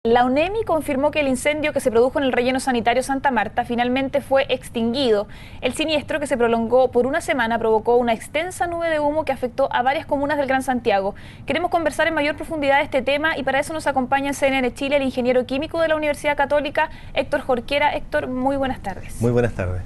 La UNEMI confirmó que el incendio que se produjo en el relleno sanitario Santa Marta finalmente fue extinguido. El siniestro, que se prolongó por una semana, provocó una extensa nube de humo que afectó a varias comunas del Gran Santiago. Queremos conversar en mayor profundidad de este tema y para eso nos acompaña en CNN Chile el ingeniero químico de la Universidad Católica, Héctor Jorquera. Héctor, muy buenas tardes. Muy buenas tardes.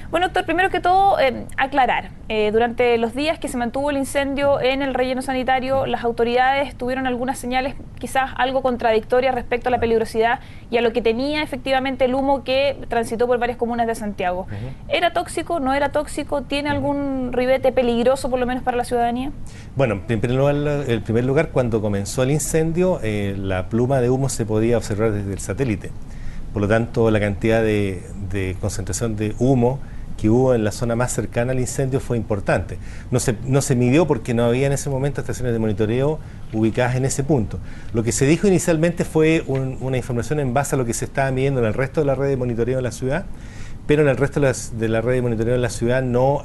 Bueno, doctor, primero que todo, aclarar, durante los días que se mantuvo el incendio en el relleno sanitario, las autoridades tuvieron algunas señales quizás algo contradictorias respecto a la peligrosidad y a lo que tenía efectivamente el humo que transitó por varias comunas de Santiago. ¿Era tóxico? ¿No era tóxico? ¿Tiene algún ribete peligroso, por lo menos para la ciudadanía? Bueno, en primer lugar, cuando comenzó el incendio, la pluma de humo se podía observar desde el satélite. Por lo tanto, la cantidad de concentración de humo que hubo en la zona más cercana al incendio fue importante. No se midió porque no había en ese momento estaciones de monitoreo ubicadas en ese punto. Lo que se dijo inicialmente fue una información en base a lo que se estaba midiendo en el resto de la red de monitoreo de la ciudad, pero en el resto de la red de monitoreo de la ciudad no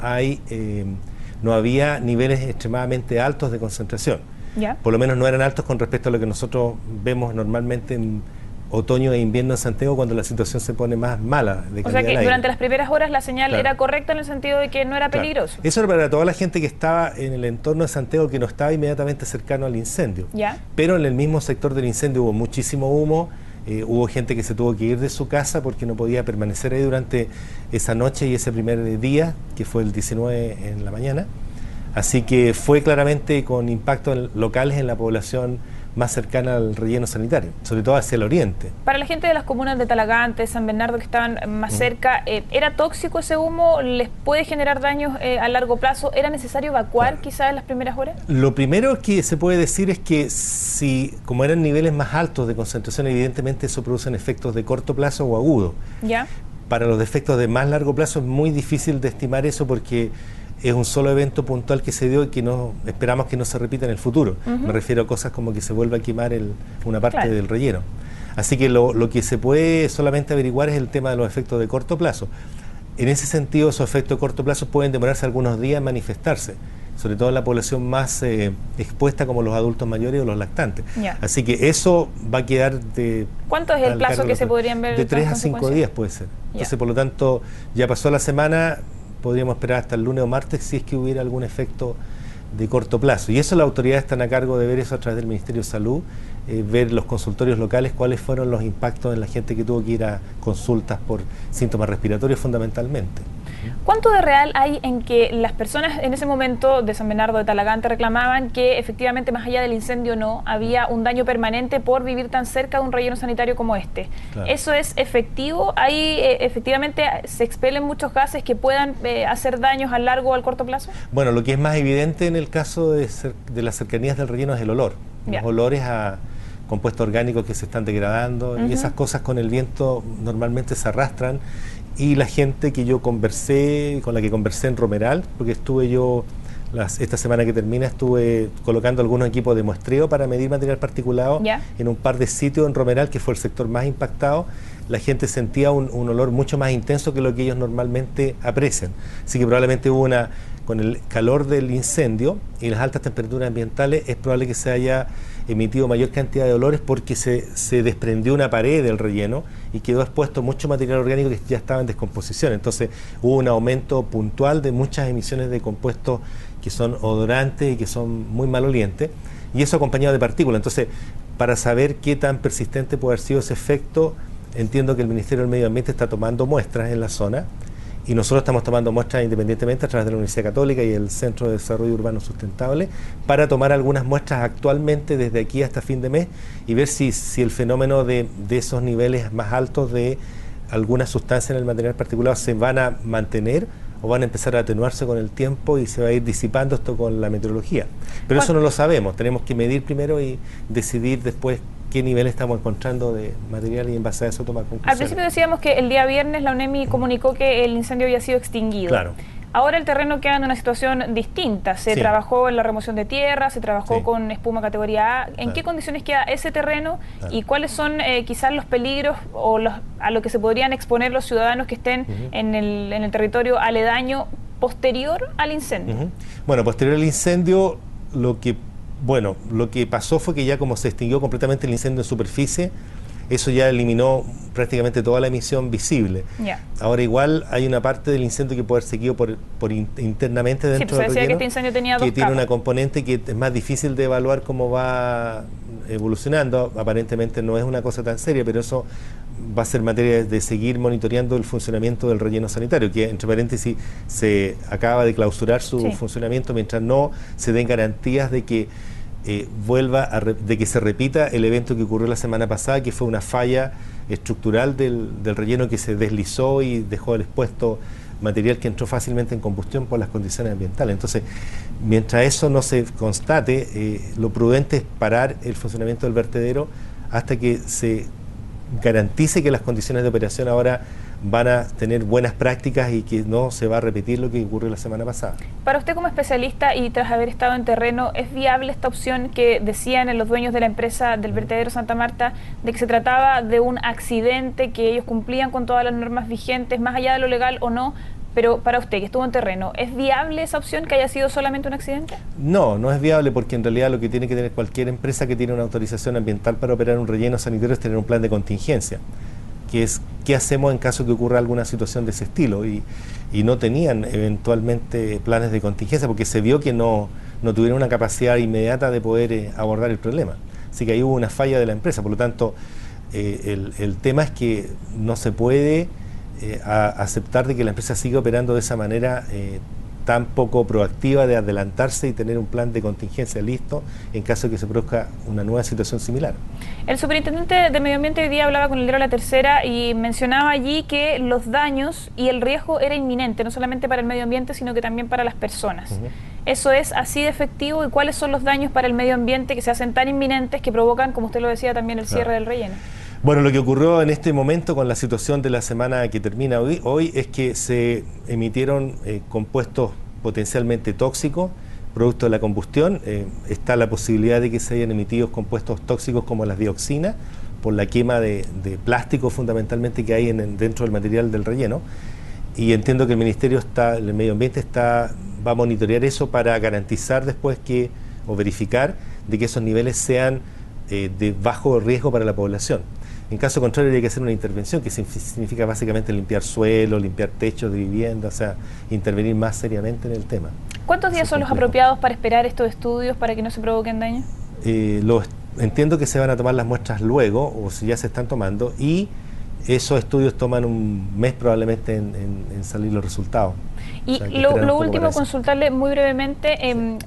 había niveles extremadamente altos de concentración. ¿Ya? Por lo menos no eran altos con respecto a lo que nosotros vemos normalmente en otoño e invierno en Santiago, cuando la situación se pone más mala de calidad del aire. O sea que durante las primeras horas la señal Claro. era correcta en el sentido de que no era peligroso. Eso era para toda la gente que estaba en el entorno de Santiago, que no estaba inmediatamente cercano al incendio. ¿Ya? Pero en el mismo sector del incendio hubo muchísimo humo, hubo gente que se tuvo que ir de su casa porque no podía permanecer ahí durante esa noche y ese primer día, que fue el 19 en la mañana. Así que fue claramente con impactos locales en la población más cercana al relleno sanitario, sobre todo hacia el oriente. Para la gente de las comunas de Talagante, San Bernardo, que estaban más cerca, ¿era tóxico ese humo? ¿Les puede generar daños a largo plazo? ¿Era necesario evacuar quizás en las primeras horas? Lo primero que se puede decir es que como eran niveles más altos de concentración, evidentemente eso produce efectos de corto plazo o agudo. ¿Ya? Para los efectos de más largo plazo es muy difícil de estimar eso porque es un solo evento puntual que se dio y que no esperamos que no se repita en el futuro. Me refiero a cosas como que se vuelva a quemar una parte del relleno. Así que lo que se puede solamente averiguar es el tema de los efectos de corto plazo. En ese sentido, esos efectos de corto plazo pueden demorarse algunos días en manifestarse, sobre todo en la población más expuesta, como los adultos mayores o los lactantes. Ya. Así que eso va a quedar de... ¿Cuánto es el plazo que se podrían ver? De 3 a 5 consecuencias? días puede ser. Ya. Entonces, por lo tanto, ya pasó la semana, podríamos esperar hasta el lunes o martes si es que hubiera algún efecto de corto plazo. Y eso las autoridades están a cargo de ver eso a través del Ministerio de Salud, ver los consultorios locales, cuáles fueron los impactos en la gente que tuvo que ir a consultas por síntomas respiratorios fundamentalmente. ¿Cuánto de real hay en que las personas en ese momento de San Bernardo de Talagante reclamaban que efectivamente más allá del incendio había un daño permanente por vivir tan cerca de un relleno sanitario como este? Claro. ¿Eso es efectivo? ¿Ahí efectivamente se expelen muchos gases que puedan hacer daños a largo o al corto plazo? Bueno, lo que es más evidente en el caso de las cercanías del relleno es el olor. Ya. Los olores a compuestos orgánicos que se están degradando y esas cosas con el viento normalmente se arrastran. Y la gente con la que conversé en Romeral, porque estuve yo esta semana que termina, estuve colocando algunos equipos de muestreo para medir material particulado en un par de sitios en Romeral, que fue el sector más impactado. La gente sentía un olor mucho más intenso que lo que ellos normalmente aprecian. Así que probablemente con el calor del incendio y las altas temperaturas ambientales, es probable que se haya emitido mayor cantidad de olores porque se desprendió una pared del relleno y quedó expuesto mucho material orgánico que ya estaba en descomposición. Entonces hubo un aumento puntual de muchas emisiones de compuestos que son odorantes y que son muy malolientes, y eso acompañado de partículas. Entonces, para saber qué tan persistente puede haber sido ese efecto, entiendo que el Ministerio del Medio Ambiente está tomando muestras en la zona y nosotros estamos tomando muestras independientemente a través de la Universidad Católica y el Centro de Desarrollo Urbano Sustentable para tomar algunas muestras actualmente desde aquí hasta fin de mes y ver si el fenómeno de esos niveles más altos de alguna sustancia en el material particulado se van a mantener o van a empezar a atenuarse con el tiempo y se va a ir disipando esto con la meteorología. Pero eso no lo sabemos, tenemos que medir primero y decidir después qué nivel estamos encontrando de material y en base a eso tomar conclusiones. Al principio decíamos que el día viernes la UNEMI comunicó que el incendio había sido extinguido. Claro. Ahora el terreno queda en una situación distinta. Se trabajó en la remoción de tierra, se trabajó con espuma categoría A. ¿En qué condiciones queda ese terreno y cuáles son quizás los peligros o a lo que se podrían exponer los ciudadanos que estén en el territorio aledaño posterior al incendio? Bueno, posterior al incendio, lo que pasó fue que ya como se extinguió completamente el incendio en superficie, eso ya eliminó prácticamente toda la emisión visible. Ahora igual hay una parte del incendio que puede ser seguido internamente dentro del relleno, que este incendio tenía dos tiene capas. una componente que es más difícil de evaluar cómo va evolucionando. Aparentemente no es una cosa tan seria, pero eso va a ser materia de seguir monitoreando el funcionamiento del relleno sanitario, que entre paréntesis se acaba de clausurar su funcionamiento mientras no se den garantías de que de que se repita el evento que ocurrió la semana pasada, que fue una falla estructural del relleno que se deslizó y dejó expuesto material que entró fácilmente en combustión por las condiciones ambientales. Entonces, mientras eso no se constate, lo prudente es parar el funcionamiento del vertedero hasta que se garantice que las condiciones de operación ahora van a tener buenas prácticas y que no se va a repetir lo que ocurrió la semana pasada. Para usted como especialista y tras haber estado en terreno, ¿es viable esta opción que decían los dueños de la empresa del vertedero Santa Marta de que se trataba de un accidente, que ellos cumplían con todas las normas vigentes, más allá de lo legal o no? Pero para usted, que estuvo en terreno, ¿es viable esa opción que haya sido solamente un accidente? No, no es viable, porque en realidad lo que tiene que tener cualquier empresa que tiene una autorización ambiental para operar un relleno sanitario es tener un plan de contingencia, que es qué hacemos en caso que ocurra alguna situación de ese estilo, y no tenían eventualmente planes de contingencia porque se vio que no tuvieron una capacidad inmediata de poder abordar el problema. Así que ahí hubo una falla de la empresa. Por lo tanto, el tema es que no se puede aceptar de que la empresa siga operando de esa manera tan poco proactiva, de adelantarse y tener un plan de contingencia listo en caso de que se produzca una nueva situación similar. El superintendente de Medio Ambiente hoy día hablaba con el diario La Tercera y mencionaba allí que los daños y el riesgo era inminente, no solamente para el medio ambiente, sino que también para las personas. ¿Eso es así de efectivo? ¿Y cuáles son los daños para el medio ambiente que se hacen tan inminentes que provocan, como usted lo decía, también el cierre del relleno? Bueno, lo que ocurrió en este momento con la situación de la semana que termina hoy es que se emitieron compuestos potencialmente tóxicos, producto de la combustión. Está la posibilidad de que se hayan emitido compuestos tóxicos como las dioxinas, por la quema de plástico fundamentalmente que hay dentro del material del relleno. Y entiendo que el Ministerio el Medio Ambiente va a monitorear eso para garantizar después o verificar de que esos niveles sean de bajo riesgo para la población. En caso contrario, hay que hacer una intervención, que significa básicamente limpiar suelo, limpiar techos de vivienda, o sea, intervenir más seriamente en el tema. ¿Cuántos días son los apropiados para esperar estos estudios para que no se provoquen daños? Entiendo que se van a tomar las muestras luego, o si ya se están tomando, y esos estudios toman un mes probablemente en salir los resultados. Y o sea, lo último, consultarle muy brevemente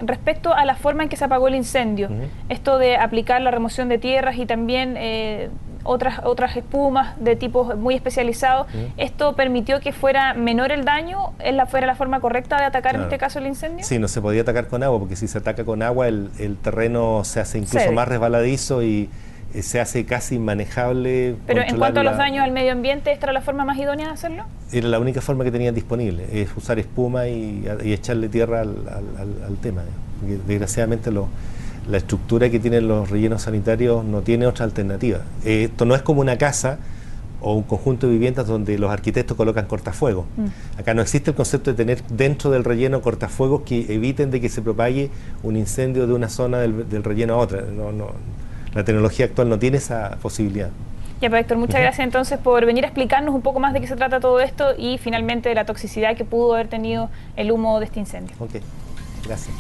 respecto a la forma en que se apagó el incendio, esto de aplicar la remoción de tierras y también otras espumas de tipos muy especializados, ¿esto permitió que fuera menor el daño? ¿Fuera la forma correcta de atacar en este caso el incendio? Sí, no se podía atacar con agua, porque si se ataca con agua el terreno se hace incluso más resbaladizo y se hace casi inmanejable. Pero en cuanto a los daños al medio ambiente, ¿esta era la forma más idónea de hacerlo? Era la única forma que tenían disponible, es usar espuma y echarle tierra al tema. Porque desgraciadamente la estructura que tienen los rellenos sanitarios no tiene otra alternativa. Esto no es como una casa o un conjunto de viviendas donde los arquitectos colocan cortafuegos. Acá no existe el concepto de tener dentro del relleno cortafuegos que eviten de que se propague un incendio de una zona del relleno a otra. La tecnología actual no tiene esa posibilidad. Ya, pues, Héctor, muchas gracias entonces por venir a explicarnos un poco más de qué se trata todo esto y finalmente de la toxicidad que pudo haber tenido el humo de este incendio. Ok, gracias.